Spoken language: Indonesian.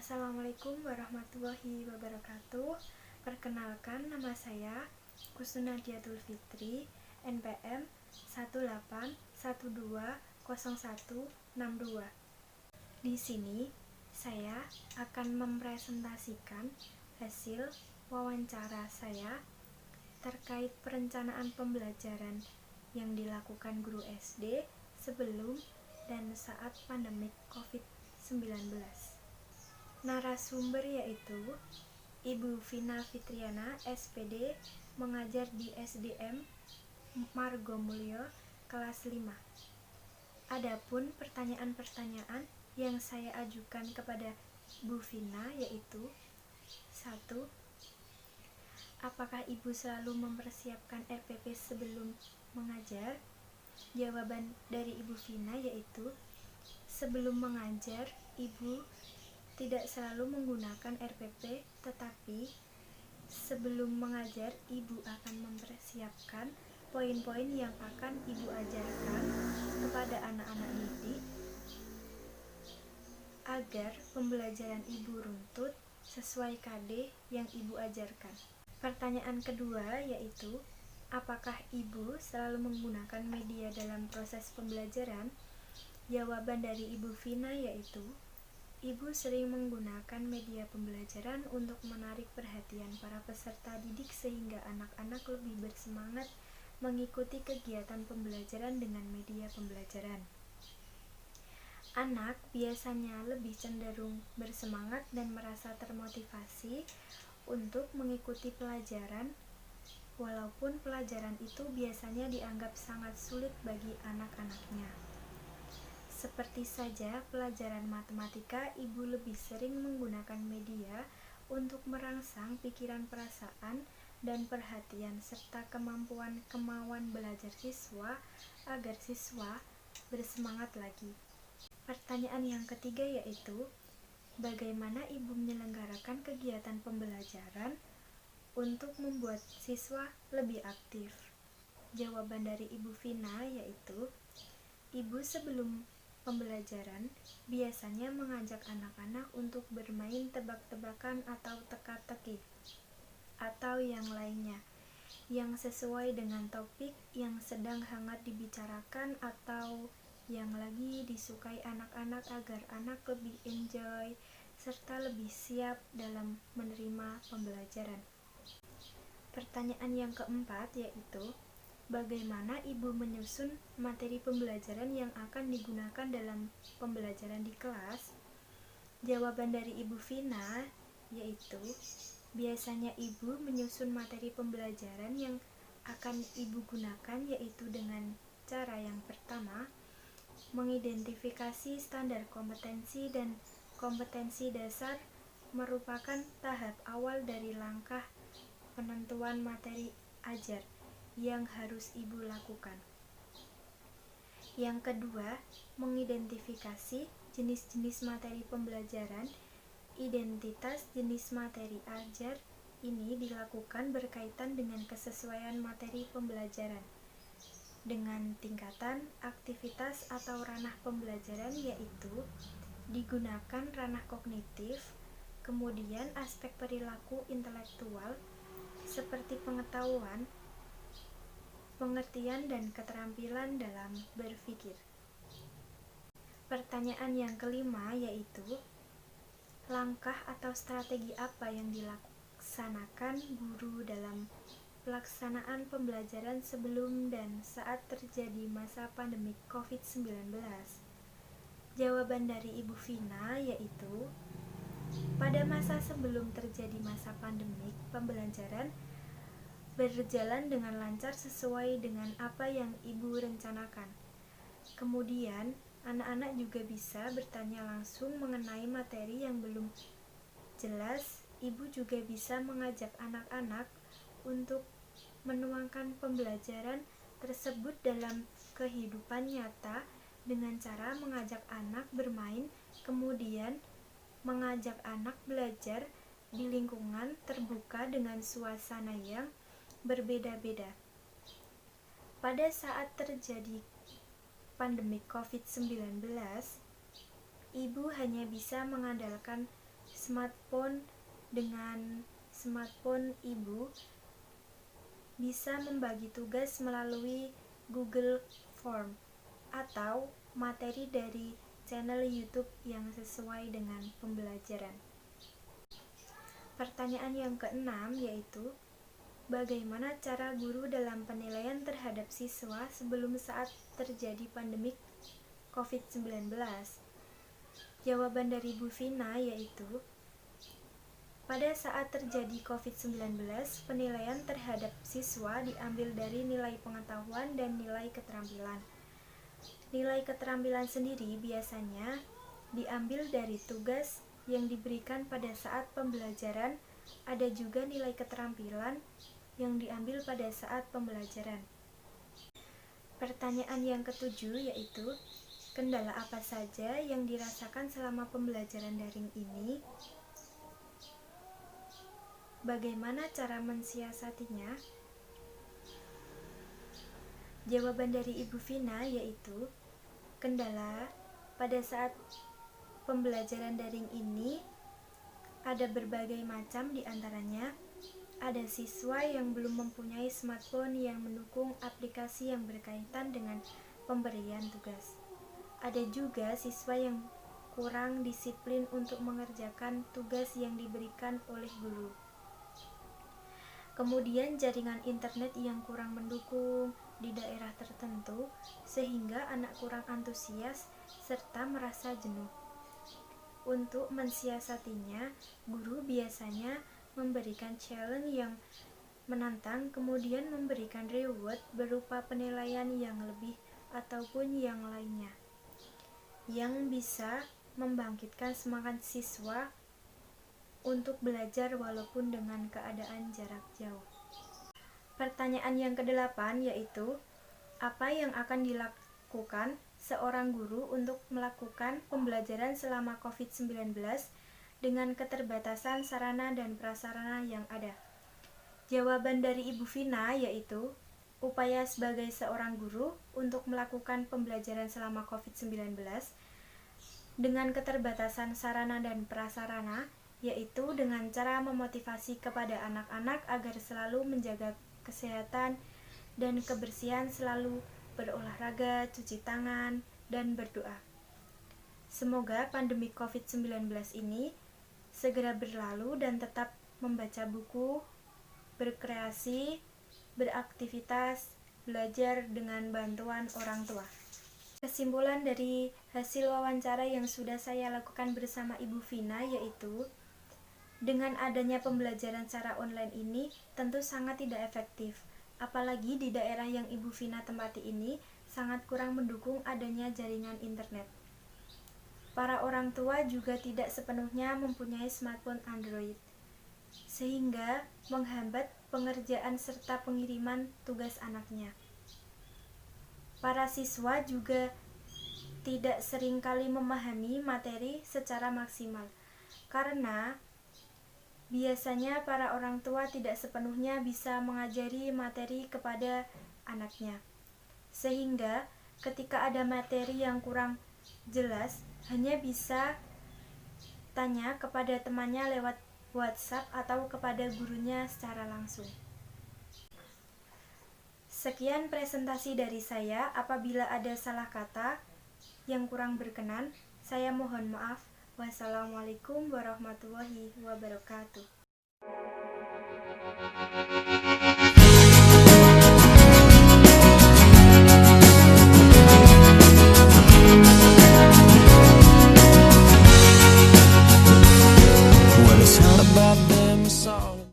Assalamualaikum warahmatullahi wabarakatuh. Perkenalkan, nama saya Kusnadiatul Fitri, NPM 181200162. Di sini saya akan mempresentasikan hasil wawancara saya terkait perencanaan pembelajaran yang dilakukan guru SD sebelum dan saat pandemi COVID-19. Narasumber yaitu Ibu Vina Fitriana, SPD, mengajar di SDM Margomulyo, kelas 5. Adapun pertanyaan-pertanyaan yang saya ajukan kepada Bu Vina yaitu 1. Apakah Ibu selalu mempersiapkan RPP sebelum mengajar? Jawaban dari Ibu Vina yaitu sebelum mengajar, Ibu tidak selalu menggunakan RPP, tetapi sebelum mengajar, Ibu akan mempersiapkan poin-poin yang akan Ibu ajarkan kepada anak-anak didik agar pembelajaran Ibu runtut sesuai KD yang Ibu ajarkan. Pertanyaan kedua yaitu, apakah Ibu selalu menggunakan media dalam proses pembelajaran? Jawaban dari Ibu Vina yaitu Ibu sering menggunakan media pembelajaran untuk menarik perhatian para peserta didik sehingga anak-anak lebih bersemangat mengikuti kegiatan pembelajaran dengan media pembelajaran. Anak biasanya lebih cenderung bersemangat dan merasa termotivasi untuk mengikuti pelajaran, walaupun pelajaran itu biasanya dianggap sangat sulit bagi anak-anaknya. Seperti saja pelajaran matematika, Ibu lebih sering menggunakan media untuk merangsang pikiran, perasaan, dan perhatian serta kemampuan belajar siswa agar siswa bersemangat lagi. Pertanyaan yang ketiga yaitu, bagaimana Ibu menyelenggarakan kegiatan pembelajaran untuk membuat siswa lebih aktif? Jawaban dari Ibu Vina yaitu, Ibu sebelum pembelajaran biasanya mengajak anak-anak untuk bermain tebak-tebakan atau teka-teki atau yang lainnya yang sesuai dengan topik yang sedang hangat dibicarakan atau yang lagi disukai anak-anak agar anak lebih enjoy serta lebih siap dalam menerima pembelajaran. Pertanyaan yang keempat yaitu, bagaimana Ibu menyusun materi pembelajaran yang akan digunakan dalam pembelajaran di kelas? Jawaban dari Ibu Vina yaitu, biasanya Ibu menyusun materi pembelajaran yang akan Ibu gunakan yaitu dengan cara yang pertama, mengidentifikasi standar kompetensi dan kompetensi dasar merupakan tahap awal dari langkah penentuan materi ajar yang harus Ibu lakukan. Yang kedua, mengidentifikasi jenis-jenis materi pembelajaran. Identitas jenis materi ajar ini dilakukan berkaitan dengan kesesuaian materi pembelajaran dengan tingkatan, aktivitas atau ranah pembelajaran, yaitu digunakan ranah kognitif, kemudian aspek perilaku intelektual seperti pengetahuan, pengertian, dan keterampilan dalam berpikir. Pertanyaan yang kelima yaitu, langkah atau strategi apa yang dilaksanakan guru dalam pelaksanaan pembelajaran sebelum dan saat terjadi masa pandemi COVID-19? Jawaban dari Ibu Vina yaitu, pada masa sebelum terjadi masa pandemi, pembelajaran berjalan dengan lancar sesuai dengan apa yang Ibu rencanakan. Kemudian, anak-anak juga bisa bertanya langsung mengenai materi yang belum jelas. Ibu juga bisa mengajak anak-anak untuk menuangkan pembelajaran tersebut dalam kehidupan nyata dengan cara mengajak anak bermain, kemudian mengajak anak belajar di lingkungan terbuka dengan suasana yang berbeda-beda. Pada saat terjadi pandemi COVID-19, Ibu hanya bisa mengandalkan smartphone ibu bisa membagi tugas melalui Google Form atau materi dari channel YouTube yang sesuai dengan pembelajaran. Pertanyaan yang keenam yaitu, bagaimana cara guru dalam penilaian terhadap siswa sebelum saat terjadi pandemik COVID-19? Jawaban dari Bu Vina yaitu, pada saat terjadi COVID-19, penilaian terhadap siswa diambil dari nilai pengetahuan dan nilai keterampilan. Nilai keterampilan sendiri biasanya diambil dari tugas yang diberikan pada saat pembelajaran. Ada juga nilai keterampilan yang diambil pada saat pembelajaran. Pertanyaan yang ketujuh yaitu, kendala apa saja yang dirasakan selama pembelajaran daring ini? Bagaimana cara mensiasatinya? Jawaban dari Ibu Vina yaitu, kendala pada saat pembelajaran daring ini ada berbagai macam, diantaranya ada siswa yang belum mempunyai smartphone yang mendukung aplikasi yang berkaitan dengan pemberian tugas. Ada juga siswa yang kurang disiplin untuk mengerjakan tugas yang diberikan oleh guru. Kemudian jaringan internet yang kurang mendukung di daerah tertentu sehingga anak kurang antusias serta merasa jenuh. Untuk mensiasatinya, guru biasanya memberikan challenge yang menantang, kemudian memberikan reward berupa penilaian yang lebih ataupun yang lainnya, yang bisa membangkitkan semangat siswa untuk belajar walaupun dengan keadaan jarak jauh. Pertanyaan yang kedelapan yaitu, apa yang akan dilakukan seorang guru untuk melakukan pembelajaran selama COVID-19 dengan keterbatasan sarana dan prasarana yang ada? Jawaban dari Ibu Vina yaitu, upaya sebagai seorang guru untuk melakukan pembelajaran selama COVID-19 dengan keterbatasan sarana dan prasarana, yaitu dengan cara memotivasi kepada anak-anak agar selalu menjaga kesehatan dan kebersihan, selalu berolahraga, cuci tangan, dan berdoa. Semoga pandemi COVID-19 ini segera berlalu dan tetap membaca buku, berkreasi, beraktivitas, belajar dengan bantuan orang tua. Kesimpulan dari hasil wawancara yang sudah saya lakukan bersama Ibu Vina yaitu, dengan adanya pembelajaran secara online ini tentu sangat tidak efektif, apalagi di daerah yang Ibu Vina tempati ini sangat kurang mendukung adanya jaringan internet. Para orang tua juga tidak sepenuhnya mempunyai smartphone Android, sehingga menghambat pengerjaan serta pengiriman tugas anaknya. Para siswa juga tidak seringkali memahami materi secara maksimal, karena biasanya para orang tua tidak sepenuhnya bisa mengajari materi kepada anaknya, sehingga ketika ada materi yang kurang jelas hanya bisa tanya kepada temannya lewat WhatsApp atau kepada gurunya secara langsung. Sekian presentasi dari saya. Apabila ada salah kata yang kurang berkenan, saya mohon maaf. Wassalamualaikum warahmatullahi wabarakatuh.